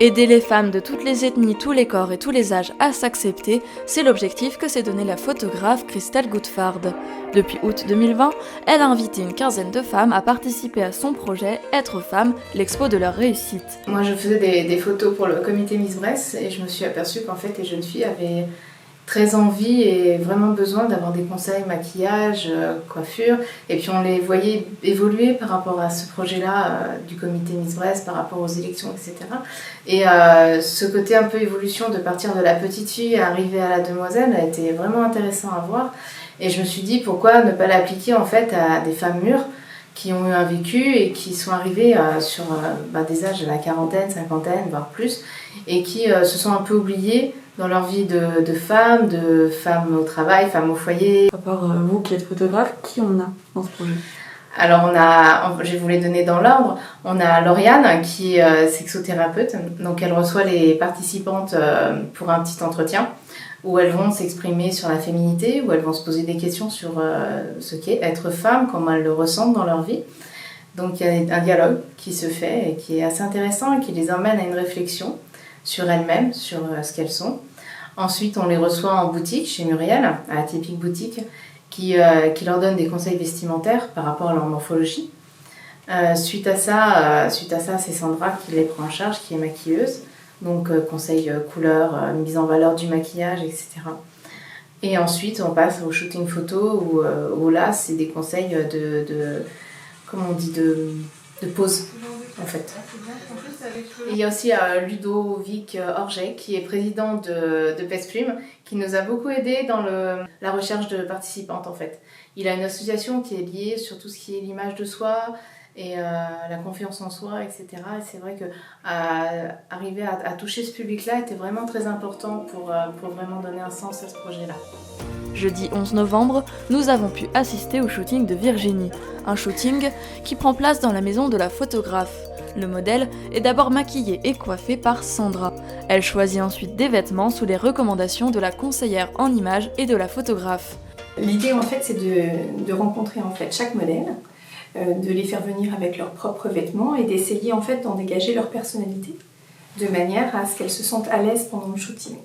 Aider les femmes de toutes les ethnies, tous les corps et tous les âges à s'accepter, c'est l'objectif que s'est donné la photographe Christelle Goutfard. Depuis août 2020, elle a invité une quinzaine de femmes à participer à son projet Être femme, l'expo de leur réussite. Moi je faisais des photos pour le comité Miss Bresse et je me suis aperçue qu'en fait les jeunes filles avaient très envie et vraiment besoin d'avoir des conseils maquillage, coiffure, et puis on les voyait évoluer par rapport à ce projet-là du comité Miss Bresse, par rapport aux élections, etc. Et ce côté un peu évolution de partir de la petite fille à arriver à la demoiselle a été vraiment intéressant à voir, et je me suis dit pourquoi ne pas l'appliquer en fait à des femmes mûres qui ont eu un vécu et qui sont arrivées sur des âges de la quarantaine, cinquantaine, voire plus, et qui se sont un peu oubliées dans leur vie de femmes au travail, femmes au foyer. À part vous qui êtes photographe, qui on a dans ce projet ? Alors je vais vous les donner dans l'ordre. On a Lauriane qui est sexothérapeute, donc elle reçoit les participantes pour un petit entretien où elles vont s'exprimer sur la féminité, où elles vont se poser des questions sur ce qu'est être femme, comment elles le ressentent dans leur vie. Donc il y a un dialogue qui se fait et qui est assez intéressant et qui les emmène à une réflexion sur elles-mêmes, sur ce qu'elles sont. Ensuite, on les reçoit en boutique, chez Muriel, à la Typique Boutique, qui leur donne des conseils vestimentaires par rapport à leur morphologie. Suite à ça, c'est Sandra qui les prend en charge, qui est maquilleuse. Donc, conseils couleurs, mise en valeur du maquillage, etc. Et ensuite, on passe au shooting photo, où là, c'est des conseils de pose, en fait. Et il y a aussi Ludovic Orget, qui est président de Pestplume, qui nous a beaucoup aidé dans la recherche de participantes, en fait. Il a une association qui est liée sur tout ce qui est l'image de soi et la confiance en soi, etc. Et c'est vrai que arriver à toucher ce public-là était vraiment très important pour vraiment donner un sens à ce projet-là. Jeudi 11 novembre, nous avons pu assister au shooting de Virginie, un shooting qui prend place dans la maison de la photographe. Le modèle est d'abord maquillé et coiffé par Sandra. Elle choisit ensuite des vêtements sous les recommandations de la conseillère en images et de la photographe. L'idée en fait c'est de rencontrer en fait chaque modèle, de les faire venir avec leurs propres vêtements et d'essayer en fait d'en dégager leur personnalité de manière à ce qu'elles se sentent à l'aise pendant le shooting.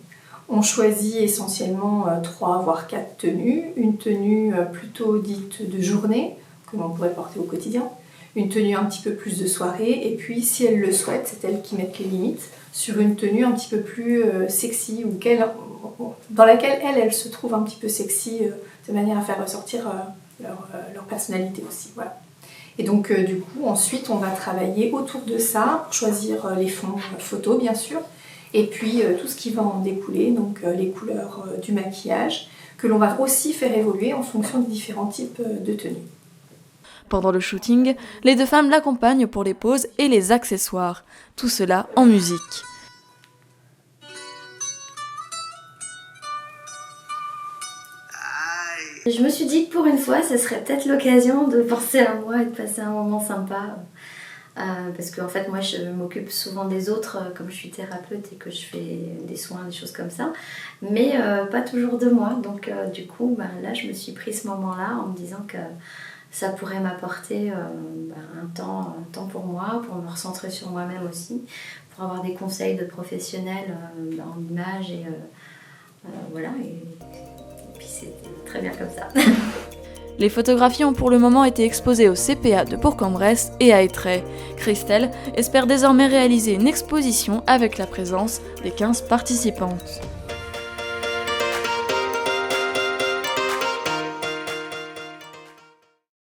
On choisit essentiellement 3 voire 4 tenues, une tenue plutôt dite de journée que l'on pourrait porter au quotidien, une tenue un petit peu plus de soirée, et puis si elles le souhaitent, c'est elles qui mettent les limites sur une tenue un petit peu plus sexy, ou dans laquelle elles se trouvent un petit peu sexy, de manière à faire ressortir leur personnalité aussi. Voilà. Et donc du coup, ensuite, on va travailler autour de ça, pour choisir les fonds photos bien sûr, et puis tout ce qui va en découler, donc les couleurs du maquillage, que l'on va aussi faire évoluer en fonction des différents types de tenues. Pendant le shooting, les deux femmes l'accompagnent pour les poses et les accessoires. Tout cela en musique. Je me suis dit que pour une fois, ce serait peut-être l'occasion de penser à moi et de passer un moment sympa. Parce qu'en fait, moi, je m'occupe souvent des autres, comme je suis thérapeute et que je fais des soins, des choses comme ça. Mais pas toujours de moi. Donc du coup, là, je me suis pris ce moment-là en me disant que ça pourrait m'apporter un temps pour moi, pour me recentrer sur moi-même aussi, pour avoir des conseils de professionnels en image et voilà. Et puis c'est très bien comme ça. Les photographies ont pour le moment été exposées au CPA de Bourg-en-Bresse et à Étré. Christelle espère désormais réaliser une exposition avec la présence des 15 participantes.